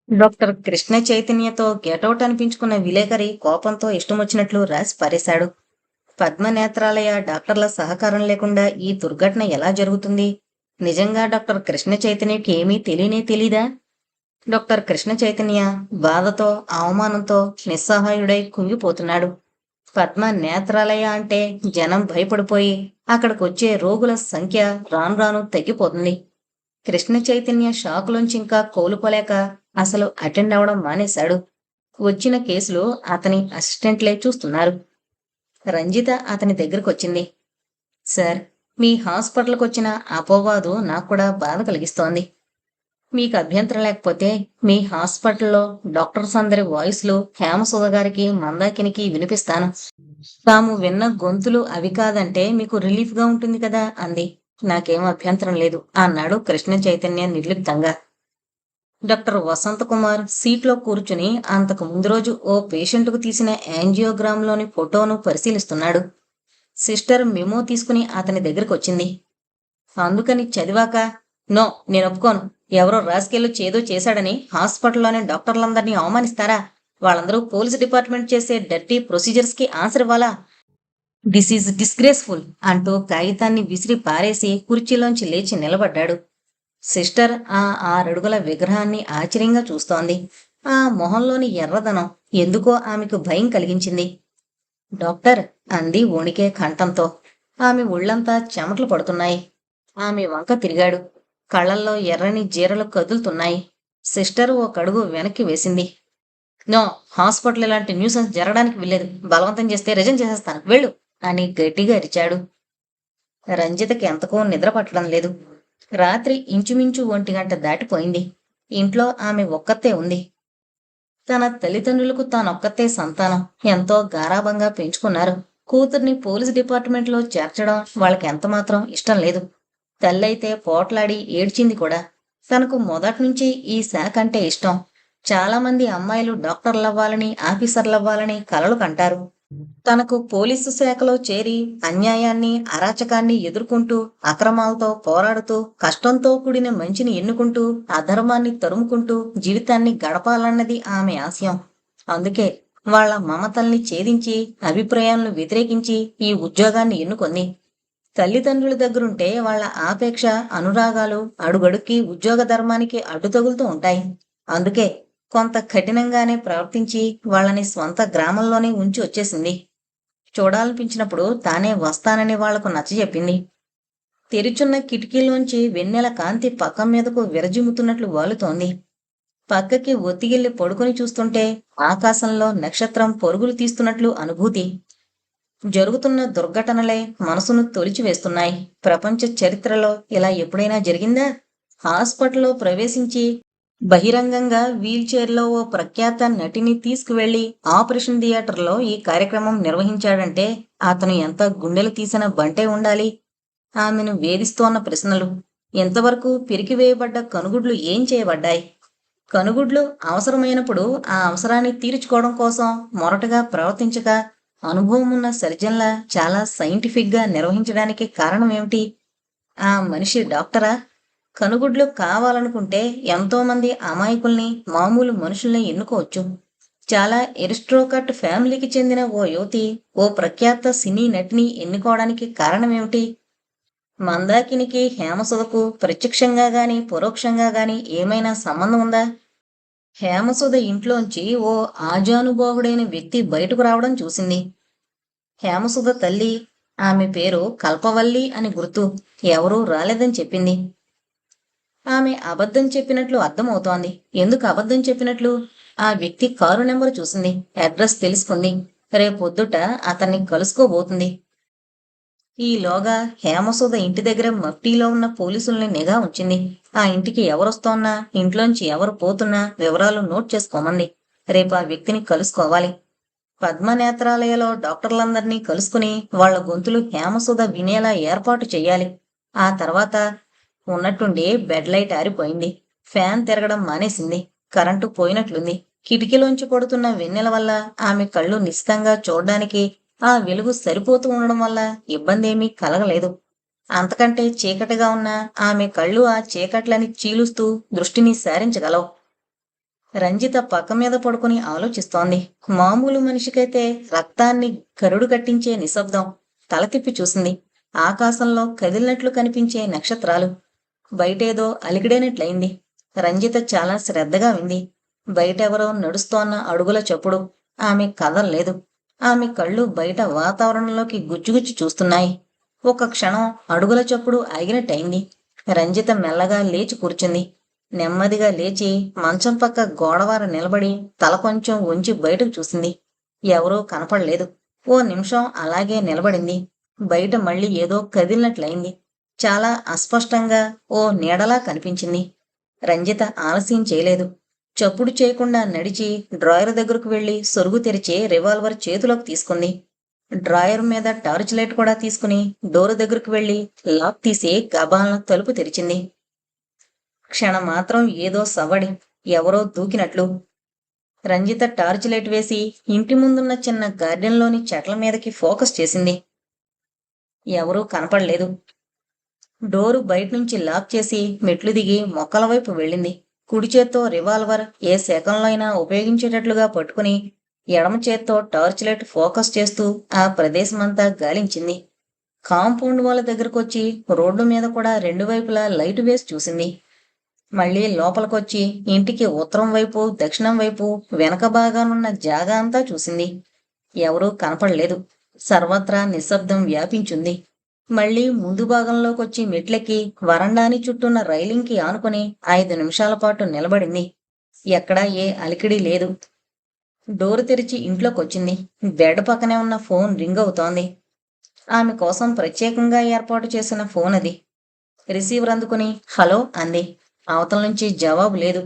Doctor Krishna చైతన్యతో get out అనిపించుకున్న విలేకరి కోపంతో ఇష్టమొచ్చినట్లు రాసి పారేశాడు. పద్మనేత్రాలయ డాక్టర్ల సహకారం లేకుండా ఈ దుర్ఘటన ఎలా జరుగుతుంది? నిజంగా డాక్టర్ కృష్ణ చైతన్యకి ఏమీ తెలియనే తెలీదా? డాక్టర్ కృష్ణ చైతన్య బాధతో, అవమానంతో నిస్సహాయుడై కుంగిపోతున్నాడు. పద్మ నేత్రాలయ అంటే జనం భయపడిపోయి అక్కడికొచ్చే రోగుల సంఖ్య రాను రాను తగ్గిపోతుంది. కృష్ణ చైతన్య షాకులోంచి ఇంకా కోలుకోలేక అసలు అటెండ్ అవడం మానేశాడు. వచ్చిన కేసులు అతని అసిస్టెంట్లే చూస్తున్నారు. రంజిత అతని దగ్గరకొచ్చింది. సార్, మీ హాస్పిటల్కి వచ్చిన అపోవాదు నాకు కూడా బాధ కలిగిస్తోంది. మీకు అభ్యంతరం లేకపోతే మీ హాస్పిటల్లో డాక్టర్స్ అందరి వాయిస్లు హేమసుధ గారికి, మందాకినికి వినిపిస్తాను. తాము విన్న గొంతులు అవి కాదంటే మీకు రిలీఫ్గా ఉంటుంది కదా అంది. నాకేం అభ్యంతరం లేదు అన్నాడు కృష్ణ చైతన్య నిర్లిప్తంగా. డాక్టర్ వసంత కుమార్ సీట్లో కూర్చుని అంతకు ముందు రోజు ఓ పేషెంట్కు తీసిన యాంజియోగ్రామ్లోని ఫోటోను పరిశీలిస్తున్నాడు. సిస్టర్ మెమో తీసుకుని అతని దగ్గరికి వచ్చింది. అందుకని చదివాక, నో, నేను ఒప్పుకోను. ఎవరో రాసుకెళ్ళి చేదో చేశాడని హాస్పిటల్లోని డాక్టర్లందరినీ అవమానిస్తారా? వాళ్ళందరూ పోలీస్ డిపార్ట్మెంట్ చేసే డర్టీ ప్రొసీజర్స్కి ఆన్సర్ ఇవ్వాలా? దిస్ ఈజ్ డిస్గ్రేస్ఫుల్ అంటూ కాగితాన్ని విసిరి పారేసి కుర్చీలోంచి లేచి నిలబడ్డాడు. సిస్టర్ ఆ 6 అడుగుల విగ్రహాన్ని ఆశ్చర్యంగా చూస్తోంది. ఆ మొహంలోని ఎర్రదనం ఎందుకో ఆమెకు భయం కలిగించింది. డాక్టర్ అంది వణికే కంఠంతో. ఆమె ఒళ్ళంతా చెమటలు పడుతున్నాయి. ఆమె వంక తిరిగాడు. కళ్ళల్లో ఎర్రని జీరలు కదులుతున్నాయి. సిస్టర్ ఓ కడుగు వెనక్కి వేసింది. నో, హాస్పిటల్ ఇలాంటి న్యూసెన్స్ జరగడానికి వీల్లేదు. బలవంతం చేస్తే రిజైన్ చేసేస్తాను, వెళ్ళు అని గట్టిగా అరిచాడు. రంజితకి ఎంతకో నిద్ర పట్టడం లేదు. రాత్రి ఇంచుమించు 1 గంట దాటిపోయింది. ఇంట్లో ఆమె ఒక్కతే ఉంది. తన తల్లిదండ్రులకు తానొక్కతే సంతానం. ఎంతో గారాబంగా పెంచుకున్నారు. కూతుర్ని పోలీస్ డిపార్ట్మెంట్లో చేర్చడం వాళ్ళకి ఎంతమాత్రం ఇష్టం లేదు. తల్లైతే పోట్లాడి ఏడ్చింది కూడా. తనకు మొదట్నుంచి ఈ శాఖ అంటే ఇష్టం. చాలామంది అమ్మాయిలు డాక్టర్లవ్వాలని, ఆఫీసర్లవ్వాలని కలలు కంటారు. తనకు పోలీసు శాఖలో చేరి అన్యాయాన్ని, అరాచకాన్ని ఎదుర్కొంటూ, అక్రమాలతో పోరాడుతూ, కష్టంతో కూడిన మంచిని ఎన్నుకుంటూ, అధర్మాన్ని తరుముకుంటూ జీవితాన్ని గడపాలన్నది ఆమె ఆశయం. అందుకే వాళ్ళ మమతల్ని ఛేదించి, అభిప్రాయాలను వ్యతిరేకించి ఈ ఉద్యోగాన్ని ఎన్నుకుంది. తల్లిదండ్రుల దగ్గరుంటే వాళ్ళ ఆపేక్ష, అనురాగాలు అడుగడుక్కి ఉద్యోగ ధర్మానికి అడ్డు తగులుతూ ఉంటాయి. అందుకే కొంత కఠినంగానే ప్రవర్తించి వాళ్ళని స్వంత గ్రామంలోనే ఉంచి వచ్చేసింది. చూడాలనిపించినప్పుడు తానే వస్తానని వాళ్లకు నచ్చజెప్పింది. తెరిచున్న కిటికీలోంచి వెన్నెల కాంతి పక్కం మీదకు విరజిమ్ముతున్నట్లు వాలుతోంది. పక్కకి ఒత్తిగిల్లి పడుకుని చూస్తుంటే ఆకాశంలో నక్షత్రం పరుగులు తీస్తున్నట్లు అనుభూతి. జరుగుతున్న దుర్ఘటనలే మనసును తొలిచివేస్తున్నాయి. ప్రపంచ చరిత్రలో ఇలా ఎప్పుడైనా జరిగిందా? హాస్పిటల్లో ప్రవేశించి బహిరంగంగా వీల్చైర్లో ఓ ప్రఖ్యాత నటిని తీసుకువెళ్లి ఆపరేషన్ థియేటర్లో ఈ కార్యక్రమం నిర్వహించాడంటే అతను ఎంత గుండెలు తీసిన బంటే ఉండాలి. ఆమెను వేధిస్తోన్న ప్రశ్నలు. ఎంతవరకు పిరికివేయబడ్డ కనుగుడ్లు ఏం చేయబడ్డాయి? కనుగుడ్లు అవసరమైనప్పుడు ఆ అవసరాన్ని తీర్చుకోవడం కోసం మొరటగా ప్రవర్తించక అనుభవం ఉన్న సర్జన్లా చాలా సైంటిఫిక్గా నిర్వహించడానికి కారణం ఏమిటి? ఆ మనిషి డాక్టరా? కనుగుడ్లు కావాలనుకుంటే ఎంతోమంది అమాయకుల్ని, మామూలు మనుషుల్ని ఎన్నుకోవచ్చు. చాలా ఎరిస్ట్రోకట్ ఫ్యామిలీకి చెందిన ఓ యువతి ఓ ప్రఖ్యాత సినీ నటిని ఎన్నుకోవడానికి కారణమేమిటి? మందాకినికి, హేమసుధకు ప్రత్యక్షంగా గాని పరోక్షంగా గాని ఏమైనా సంబంధం ఉందా? హేమసుధ ఇంట్లోంచి ఓ ఆజానుబాహుడైన వ్యక్తి బయటకు రావడం చూసింది. హేమసుధ తల్లి, ఆమె పేరు కల్పవల్లి అని గుర్తు, ఎవరూ రాలేదని చెప్పింది. ఆమె అబద్ధం చెప్పినట్లు అర్థమవుతోంది. ఎందుకు అబద్ధం చెప్పినట్లు? ఆ వ్యక్తి కారు నెంబరు చూసింది, అడ్రస్ తెలుసుకుంది. రేపొద్దుట అతన్ని కలుసుకోబోతుంది. ఈలోగా హేమసుధ ఇంటి దగ్గర మఫ్టీలో ఉన్న పోలీసుల్ని నిఘా ఉంచింది. ఆ ఇంటికి ఎవరొస్తోన్నా, ఇంట్లోంచి ఎవరు పోతున్నా వివరాలు నోట్ చేసుకోమంది. రేపు ఆ వ్యక్తిని కలుసుకోవాలి. పద్మనేత్రాలయలో డాక్టర్లందరినీ కలుసుకుని వాళ్ల గొంతులు హేమసుధ వినేలా ఏర్పాటు చెయ్యాలి. ఆ తర్వాత ఉన్నట్టుండి బెడ్ లైట్ ఆరిపోయింది. ఫ్యాన్ తిరగడం మానేసింది. కరెంటు పోయినట్లుంది. కిటికీలోంచి పడుతున్న వెన్నెల వల్ల ఆమె కళ్ళు నిశితంగా చూడ్డానికి ఆ వెలుగు సరిపోతూ ఉండడం వల్ల ఇబ్బందేమీ కలగలేదు. అంతకంటే చీకటిగా ఉన్న ఆమె కళ్ళు ఆ చీకట్లని చీలుస్తూ దృష్టిని సారించగలవు. రంజిత పక్క మీద పడుకుని ఆలోచిస్తోంది. మామూలు మనిషికైతే రక్తాన్ని కరుడు కట్టించే నిశ్శబ్దం. తల తిప్పి చూసింది. ఆకాశంలో కదిలినట్లు కనిపించే నక్షత్రాలు. బయటేదో అలికిడేనట్లయింది. రంజిత చాలా శ్రద్ధగా వింది. బయటెవరో నడుస్తోన్న అడుగుల చప్పుడు. ఆమె కదల్లేదు. ఆమె కళ్ళు బయట వాతావరణంలోకి గుచ్చుగుచ్చి చూస్తున్నాయి. ఒక క్షణం అడుగుల చప్పుడు ఆగినట్టయింది. రంజిత మెల్లగా లేచి కూర్చుంది. నెమ్మదిగా లేచి మంచం పక్క గోడవార నిలబడి తల కొంచెం వంచి బయటకు చూసింది. ఎవరూ కనపడలేదు. ఓ నిమిషం అలాగే నిలబడింది. బయట మళ్ళీ ఏదో కదిలినట్లయింది. చాలా అస్పష్టంగా ఓ నీడలా కనిపించింది. రంజిత ఆలస్యం చేయలేదు. చప్పుడు చేయకుండా నడిచి డ్రాయర్ దగ్గరకు వెళ్లి సొరుగు తెరిచి రివాల్వర్ చేతిలోకి తీసుకుంది. డ్రాయర్ మీద టార్చ్ లైట్ కూడా తీసుకుని డోరు దగ్గరకు వెళ్లి లాక్ తీసి గబాలన తలుపు తెరిచింది. క్షణమాత్రం ఏదో సవ్వడి. ఎవరో దూకినట్లు. రంజిత టార్చ్ లైట్ వేసి ఇంటి ముందున్న చిన్న గార్డెన్లోని చెట్ల మీదకి ఫోకస్ చేసింది. ఎవరూ కనపడలేదు. డోరు బయటనుంచి లాక్ చేసి మెట్లు దిగి మొక్కల వైపు వెళ్ళింది. కుడి చేత్తో రివాల్వర్ ఏ సెకండ్లో అయినా ఉపయోగించేటట్లుగా పట్టుకుని ఎడమ చేత్తో టార్చ్ లైట్ ఫోకస్ చేస్తూ ఆ ప్రదేశమంతా గాలించింది. కాంపౌండ్ వాళ్ళ దగ్గరకొచ్చి రోడ్డు మీద కూడా రెండు వైపులా లైటు వేసి చూసింది. మళ్ళీ లోపలికొచ్చి ఇంటికి ఉత్తరం వైపు, దక్షిణం వైపు, వెనక భాగానున్న జాగా అంతా చూసింది. ఎవరూ కనపడలేదు. సర్వత్రా నిశ్శబ్దం వ్యాపించుంది. మళ్ళీ ముందు భాగంలోకొచ్చి మెట్లెక్కి వరండాని చుట్టూన్న రైలింగ్కి ఆనుకుని 5 నిమిషాల పాటు నిలబడింది. ఎక్కడా ఏ అలికిడి లేదు. డోరు తెరిచి ఇంట్లోకొచ్చింది. బెడ్ పక్కనే ఉన్న ఫోన్ రింగ్ అవుతోంది. ఆమె కోసం ప్రత్యేకంగా ఏర్పాటు చేసిన ఫోన్ అది. రిసీవర్ అందుకుని హలో అంది. అవతల నుంచి జవాబు లేదు.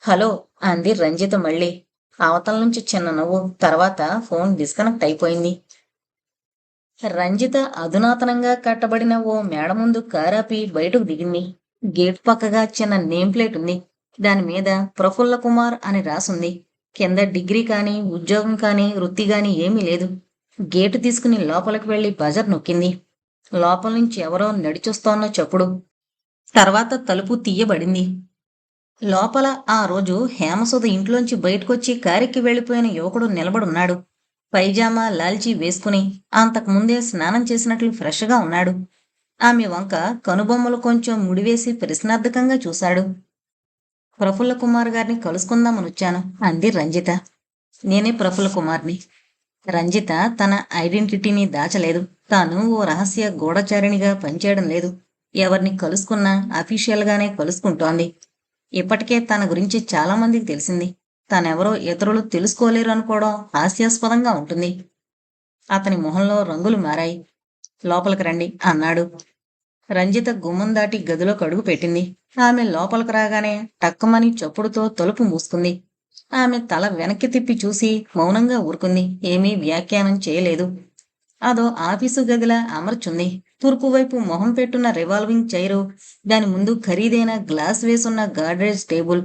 హలో అంది రంజిత మళ్ళీ. అవతల నుంచి చిన్న నవ్వు. తర్వాత ఫోన్ డిస్కనెక్ట్ అయిపోయింది. రంజిత అధునాతనంగా కట్టబడిన ఓ మేడ ముందు కారాపి బయటకు దిగింది. గేట్ పక్కగా చిన్న నేమ్ ప్లేట్ ఉంది. దానిమీద ప్రఫుల్ల కుమార్ అని రాసుంది. కింద డిగ్రీ కానీ, ఉద్యోగం కానీ, వృత్తి గాని ఏమీ లేదు. గేటు తీసుకుని లోపలికి వెళ్లి బజర్ నొక్కింది. లోపల నుంచి ఎవరో నడిచొస్తోన్న చప్పుడు. తర్వాత తలుపు తీయబడింది. లోపల ఆ రోజు హేమసుధ ఇంట్లోంచి బయటకొచ్చి కారెక్కి వెళ్లిపోయిన యువకుడు నిలబడున్నాడు. పైజామా, లాల్చీ వేసుకుని అంతకుముందే స్నానం చేసినట్లు ఫ్రెష్గా ఉన్నాడు. ఆమె వంక కనుబొమ్మలు కొంచెం ముడివేసి ప్రశ్నార్థకంగా చూశాడు. ప్రఫుల్ల కుమార్ గారిని కలుసుకుందామనొచ్చాను అంది రంజిత. నేనే ప్రఫుల్ల కుమార్ని. రంజిత తన ఐడెంటిటీని దాచలేదు. తాను ఓ రహస్య గూఢచారిణిగా పనిచేయడం లేదు. ఎవరిని కలుసుకున్నా అఫీషియల్గానే కలుసుకుంటోంది. ఇప్పటికే తన గురించి చాలా మందికి తెలిసింది. తానెవరో ఇతరులు తెలుసుకోలేరు అనుకోవడం హాస్యాస్పదంగా ఉంటుంది. అతని మొహంలో రంగులు మారాయి. లోపలికి రండి అన్నాడు. రంజిత గుమ్మం దాటి గదిలోకి అడుగు పెట్టింది. ఆమె లోపలికి రాగానే టక్కుమని చప్పుడుతో తలుపు మూసుకుంది. ఆమె తల వెనక్కి తిప్పి చూసి మౌనంగా ఊరుకుంది. ఏమీ వ్యాఖ్యానం చేయలేదు. అదో ఆఫీసు గదిలా అమర్చుంది. తూర్పు వైపు మొహం పెట్టున్న రివాల్వింగ్ చైరు, దాని ముందు ఖరీదైన గ్లాస్ వేసున్న గాడ్రేజ్ టేబుల్,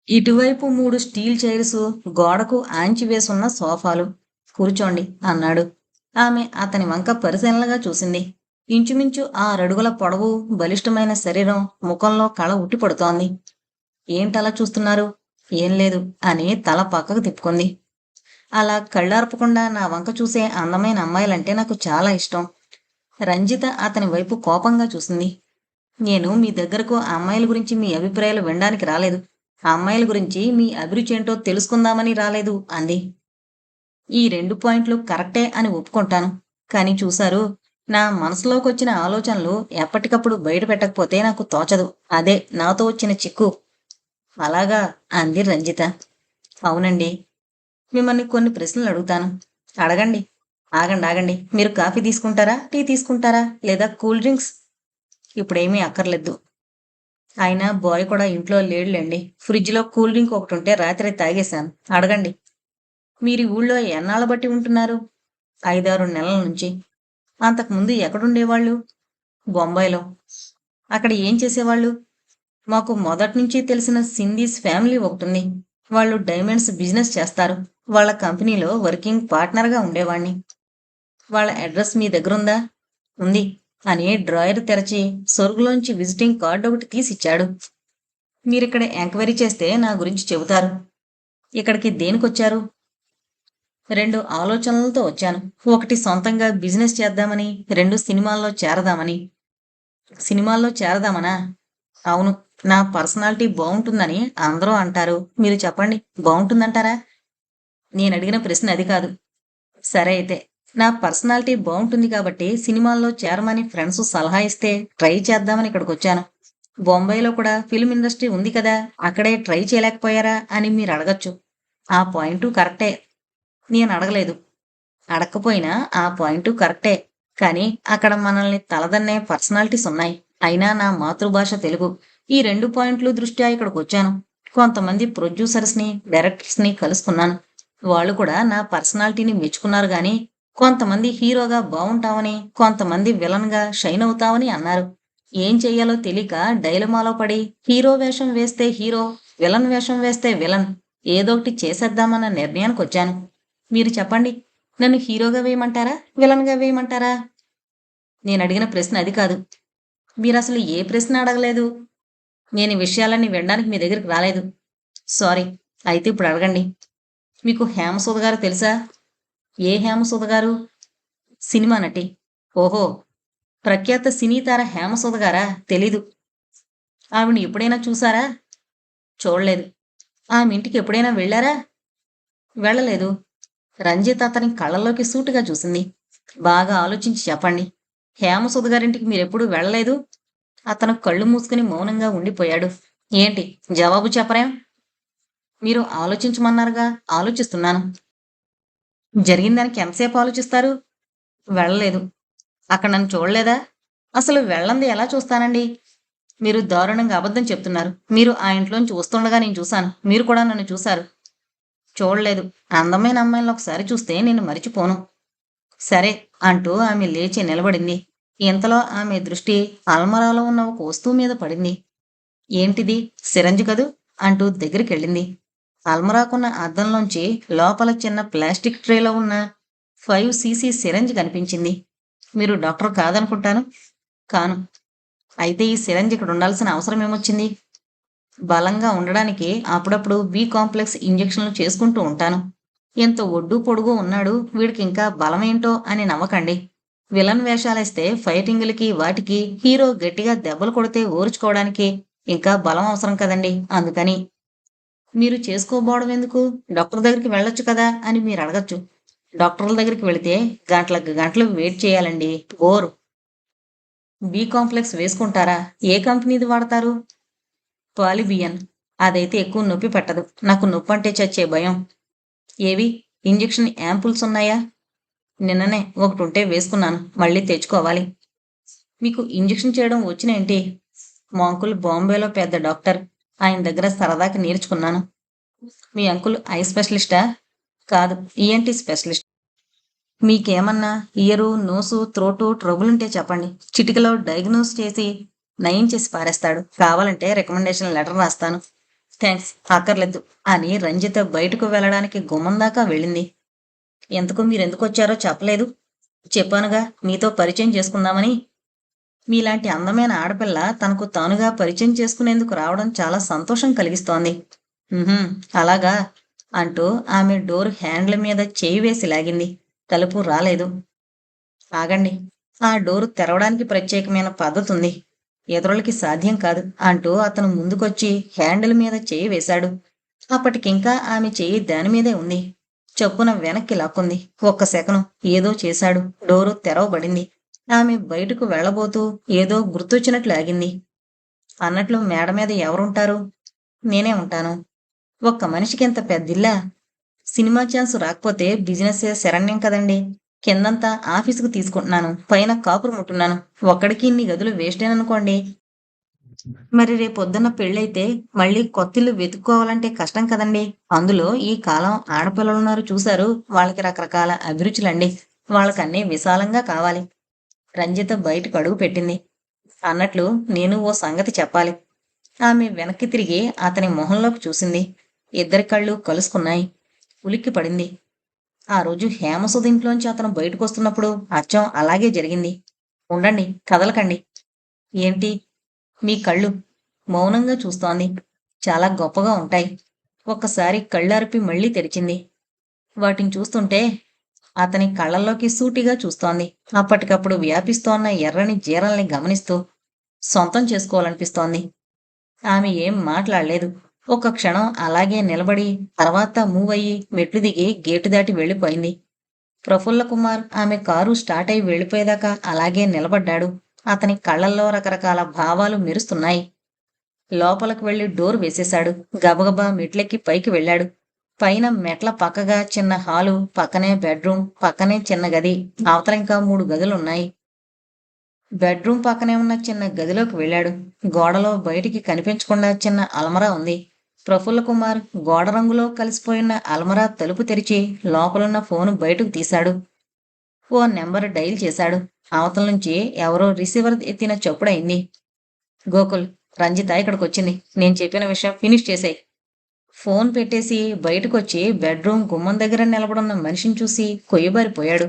ఇటువైపు 3 స్టీల్ చైర్సు, గోడకు ఆంచి వేసున్న సోఫాలు. కూర్చోండి అన్నాడు. ఆమె అతని వంక పరిశీలనగా చూసింది. ఇంచుమించు 6 అడుగుల పొడవు, బలిష్టమైన శరీరం, ముఖంలో కళ ఉట్టిపడుతోంది. ఏంటలా చూస్తున్నారు? ఏం లేదు అని తల పక్కకు తిప్పుకుంది. అలా కళ్ళార్పకుండా నా వంక చూసే అందమైన అమ్మాయిలంటే నాకు చాలా ఇష్టం. రంజిత అతని వైపు కోపంగా చూసింది. నేను మీ దగ్గరకు ఆ అమ్మాయిల గురించి మీ అభిప్రాయాలు వినడానికి రాలేదు. ఆ అమ్మాయిల గురించి మీ అభిరుచి ఏంటో తెలుసుకుందామని రాలేదు అంది. ఈ 2 పాయింట్లు కరెక్టే అని ఒప్పుకుంటాను. కానీ చూశారు, నా మనసులోకొచ్చిన ఆలోచనలు ఎప్పటికప్పుడు బయట పెట్టకపోతే నాకు తోచదు. అదే నాతో వచ్చిన చిక్కు. అలాగా అంది రంజిత. అవునండి. మిమ్మల్ని కొన్ని ప్రశ్నలు అడుగుతాను. అడగండి. ఆగండి. మీరు కాఫీ తీసుకుంటారా, టీ తీసుకుంటారా, లేదా కూల్ డ్రింక్స్? ఇప్పుడేమీ అక్కర్లేదు. అయినా బాయ్ కూడా ఇంట్లో లేడులేండి. ఫ్రిడ్జ్లో కూల్ డ్రింక్ ఒకటి ఉంటే రాత్రి తాగేశాను. అడగండి. మీరు ఊళ్ళో ఎన్నాళ్ళ బట్టి ఉంటున్నారు? 5-6 నెలల నుంచి. అంతకుముందు ఎక్కడుండేవాళ్ళు? బొంబాయిలో. అక్కడ ఏం చేసేవాళ్ళు? మాకు మొదటి నుంచి తెలిసిన సింధీస్ ఫ్యామిలీ ఒకటుంది. వాళ్ళు డైమండ్స్ బిజినెస్ చేస్తారు. వాళ్ళ కంపెనీలో వర్కింగ్ పార్ట్నర్గా ఉండేవాణ్ణి. వాళ్ళ అడ్రస్ మీ దగ్గరుందా? ఉంది అని డ్రాయర్ తెరచి సొరుగులోంచి విజిటింగ్ కార్డు ఒకటి తీసిచ్చాడు. మీరిక్కడ ఎంక్వైరీ చేస్తే నా గురించి చెబుతారు. ఇక్కడికి దేనికొచ్చారు? 2 ఆలోచనలతో వచ్చాను. ఒకటి సొంతంగా బిజినెస్ చేద్దామని, 2 సినిమాల్లో చేరదామని. సినిమాల్లో చేరదామనా? అవును. నా పర్సనాలిటీ బావుంటుందని అందరూ అంటారు. మీరు చెప్పండి, బావుంటుందంటారా? నేనడిగిన ప్రశ్న అది కాదు. సరే అయితే. నా పర్సనాలిటీ బావుంటుంది కాబట్టి సినిమాల్లో చేరమని ఫ్రెండ్స్ సలహా ఇస్తే ట్రై చేద్దామని ఇక్కడికొచ్చాను. బొంబాయిలో కూడా ఫిల్మ్ ఇండస్ట్రీ ఉంది కదా! అక్కడే ట్రై చేయలేకపోయారా అని మీరడగొచ్చు. ఆ పాయింటు కరెక్టే. నేనడగలేదు. అడక్కపోయినా ఆ పాయింటు కరెక్టే. కానీ అక్కడ మనల్ని తలదన్నే పర్సనాలిటీస్ ఉన్నాయి. అయినా నా మాతృభాష తెలుగు. ఈ 2 పాయింట్లు దృష్ట్యా ఇక్కడికొచ్చాను. కొంతమంది ప్రొడ్యూసర్స్‌ని, డైరెక్టర్స్‌ని కలుసుకున్నాను. వాళ్ళు కూడా నా పర్సనాలిటీని మెచ్చుకున్నారు గానీ, కొంతమంది హీరోగా బావుంటావని, కొంతమంది విలన్‌గా షైన్ అవుతావని అన్నారు. ఏం చెయ్యాలో తెలీక డైలమాలో పడి హీరో వేషం వేస్తే హీరో, విలన్ వేషం వేస్తే విలన్ ఏదోకటి చేసేద్దామన్న నిర్ణయానికొచ్చాను. మీరు చెప్పండి. నన్ను హీరోగా వేయమంటారా? విలన్‌గా వేయమంటారా? నేనడిగిన ప్రశ్న అది కాదు. మీరసలు ఏ ప్రశ్న అడగలేదు. నేను ఈ విషయాలన్నీ వినడానికి మీ దగ్గరికి రాలేదు. సారీ. అయితే ఇప్పుడు అడగండి. మీకు హేమసుధ గారు తెలుసా? ఏ హేమసుధ గారు? సినిమా నటి. ఓహో! ప్రఖ్యాత సినీ తార హేమసుధ గారా? తెలీదు. ఆవిడని ఎప్పుడైనా చూసారా? చూడలేదు. ఆమె ఇంటికి ఎప్పుడైనా వెళ్లారా? వెళ్ళలేదు. రంజిత్ అతని కళ్ళల్లోకి సూటిగా చూసింది. బాగా ఆలోచించి చెప్పండి. హేమసుధ గారింటికి మీరెప్పుడూ వెళ్ళలేదు? అతను కళ్ళు మూసుకుని మౌనంగా ఉండిపోయాడు. ఏంటి జవాబు చెప్పరేం? మీరు ఆలోచించమన్నారుగా, ఆలోచిస్తున్నాను. జరిగిన దానికి ఎంతసేపు ఆలోచిస్తారు? వెళ్ళలేదు. అక్కడ నన్ను చూడలేదా? అసలు వెళ్ళంది ఎలా చూస్తానండి? మీరు దారుణంగా అబద్ధం చెప్తున్నారు. మీరు ఆ ఇంట్లోంచి వస్తుండగా నేను చూశాను. మీరు కూడా నన్ను చూశారు. చూడలేదు. అందమైన అమ్మాయిని ఒకసారి చూస్తే నేను మరిచిపోను. సరే అంటూ ఆమె లేచి నిలబడింది. ఇంతలో ఆమె దృష్టి అల్మరాలో ఉన్న ఒక వస్తువు మీద పడింది. ఏంటిది? సిరంజి కదూ? అంటూ దగ్గరికెళ్ళింది. అల్మరాకున్న అద్దంలోంచి లోపల చిన్న ప్లాస్టిక్ ట్రేలో ఉన్న 5 సీసీ సిరంజి కనిపించింది. మీరు డాక్టర్ కాదనుకుంటాను. కాను. అయితే ఈ సిరంజి ఇక్కడ ఉండాల్సిన అవసరం ఏమొచ్చింది? బలంగా ఉండడానికి అప్పుడప్పుడు బి కాంప్లెక్స్ ఇంజెక్షన్లు చేసుకుంటూ ఉంటాను. ఎంత ఒడ్డు పొడుగు ఉన్నాడు, వీడికింకా బలమేంటో అని నమ్మకండి. విలన్ వేషాలేస్తే ఫైటింగులకి వాటికి హీరో గట్టిగా దెబ్బలు కొడితే ఓర్చుకోవడానికి ఇంకా బలం అవసరం కదండి. అందుకని. మీరు చేసుకోబోవడం ఎందుకు? డాక్టర్ దగ్గరికి వెళ్ళొచ్చు కదా అని మీరు అడగచ్చు. డాక్టర్ల దగ్గరికి వెళితే గంటలకు గంటలు వెయిట్ చేయాలండి. బోర్. బి కాంప్లెక్స్ వేసుకుంటారా? ఏ కంపెనీది వాడతారు? పాలిబియన్. అదైతే ఎక్కువ నొప్పి పెట్టదు. నాకు నొప్పంటే చచ్చే భయం. ఏవి? ఇంజెక్షన్ యాంపుల్స్ ఉన్నాయా? నిన్ననే ఒకటుంటే వేసుకున్నాను. మళ్ళీ తెచ్చుకోవాలి. మీకు ఇంజెక్షన్ చేయడం వచ్చినేంటి? మా అంకుల్ బాంబేలో పెద్ద డాక్టర్. ఆయన దగ్గర సరదాకి నేర్చుకున్నాను. మీ అంకుల్ ఐ స్పెషలిస్టా? కాదు. ENT specialist. మీకేమన్నా ఇయరు, నోసు, త్రోటు ట్రబులుంటే చెప్పండి. చిటికలో డయాగ్నోస్ చేసి నయం చేసి పారేస్తాడు. కావాలంటే రికమెండేషన్ లెటర్ రాస్తాను. థ్యాంక్స్. అక్కర్లేదు అని రంజిత బయటకు వెళ్ళడానికి గుమ్మం దాకా వెళ్ళింది. ఎంతకు మీరెందుకొచ్చారో చెప్పలేదు. చెప్పానుగా మీతో పరిచయం చేసుకుందామని. మీలాంటి అందమైన ఆడపిల్ల తనకు తానుగా పరిచయం చేసుకునేందుకు రావడం చాలా సంతోషం కలిగిస్తోంది. ఉహుం, అలాగా అంటూ ఆమె డోర్ హ్యాండ్ల మీద చేయి వేసి లాగింది. తలుపు రాలేదు. ఆగండి. ఆ డోరు తెరవడానికి ప్రత్యేకమైన పద్ధతుంది. ఇతరులకి సాధ్యం కాదు అంటూ అతను ముందుకొచ్చి హ్యాండిల్ మీద చేయి వేశాడు. అప్పటికింకా ఆమె చెయ్యి దానిమీదే ఉంది. చప్పున వెనక్కి లాక్కుంది. ఒక్క సెకను ఏదో చేశాడు. డోరు తెరవబడింది. ఆమె బయటకు వెళ్ళబోతూ ఏదో గుర్తొచ్చినట్లు ఆగింది. అన్నట్లు మేడ మీద ఎవరుంటారు? నేనే ఉంటాను. ఒక్క మనిషికింత పెద్దిల్లా? సినిమా ఛాన్స్ రాకపోతే బిజినెస్సే శరణ్యం కదండి. కిందంతా ఆఫీసుకు తీసుకుంటున్నాను. పైన కాపురముంటున్నాను. ఒక్కడికి ఇన్ని గదులు వేస్టేననుకోండి. మరి రేపొద్దున్న పెళ్ళైతే మళ్ళీ కొత్తిల్లు వెతుక్కోవాలంటే కష్టం కదండి. అందులో ఈ కాలం ఆడపిల్లలున్నారు చూశారు. వాళ్ళకి రకరకాల అభిరుచులండి. వాళ్ళకన్నీ విశాలంగా కావాలి. రంజిత బయటకు అడుగు పెట్టింది. అన్నట్లు నేను ఓ సంగతి చెప్పాలి. ఆమె వెనక్కి తిరిగి అతని మొహంలోకి చూసింది. ఇద్దరి కళ్ళు కలుసుకున్నాయి. ఉలిక్కి పడింది. ఆ రోజు హేమసుధ ఇంట్లోంచి అతను బయటకొస్తున్నప్పుడు అచ్చం అలాగే జరిగింది. ఉండండి, కదలకండి. ఏంటి? మీ కళ్ళు. మౌనంగా చూస్తోంది. చాలా గొప్పగా ఉంటాయి. ఒక్కసారి కళ్ళార్పి మళ్ళీ తెరిచింది. వాటిని చూస్తుంటే అతని కళ్ళల్లోకి సూటిగా చూస్తోంది. అప్పటికప్పుడు వ్యాపిస్తోన్న ఎర్రని జీరల్ని గమనిస్తూ సొంతం చేసుకోవాలనిపిస్తోంది. ఆమె ఏం మాట్లాడలేదు. ఒక్క క్షణం అలాగే నిలబడి తర్వాత మూవ్ అయ్యి మెట్లు దిగి గేటు దాటి వెళ్ళిపోయింది. ప్రఫుల్ల కుమార్ ఆమె కారు స్టార్ట్ అయి వెళ్ళిపోయేదాకా అలాగే నిలబడ్డాడు. అతని కళ్ళల్లో రకరకాల భావాలు మెరుస్తున్నాయి. లోపలికి వెళ్లి డోర్ వేసేశాడు. గబగబా మెట్లెక్కి పైకి వెళ్ళాడు. పైన మెట్ల పక్కగా చిన్న హాలు, పక్కనే బెడ్రూమ్, పక్కనే చిన్న గది, అవతల ఇంకా 3 గదులున్నాయి. బెడ్రూమ్ పక్కనే ఉన్న చిన్న గదిలోకి వెళ్ళాడు. గోడలో బయటికి కనిపించకుండా చిన్న అల్మరా ఉంది. ప్రఫుల్ల కుమార్ గోడ రంగులో కలిసిపోయిన అల్మరా తలుపు తెరిచి లోపలున్న ఫోను బయటకు తీశాడు. ఓ నెంబర్ డైల్ చేశాడు. అవతల నుంచి ఎవరో రిసీవర్ ఎత్తిన చప్పుడయింది. గోకుల్, రంజిత ఇక్కడికొచ్చింది. నేను చెప్పిన విషయం ఫినిష్ చేసేయ్. ఫోన్ పెట్టేసి బయటకొచ్చి బెడ్రూమ్ గుమ్మం దగ్గర నిలబడున్న మనిషిని చూసి కొయ్యబారిపోయాడు.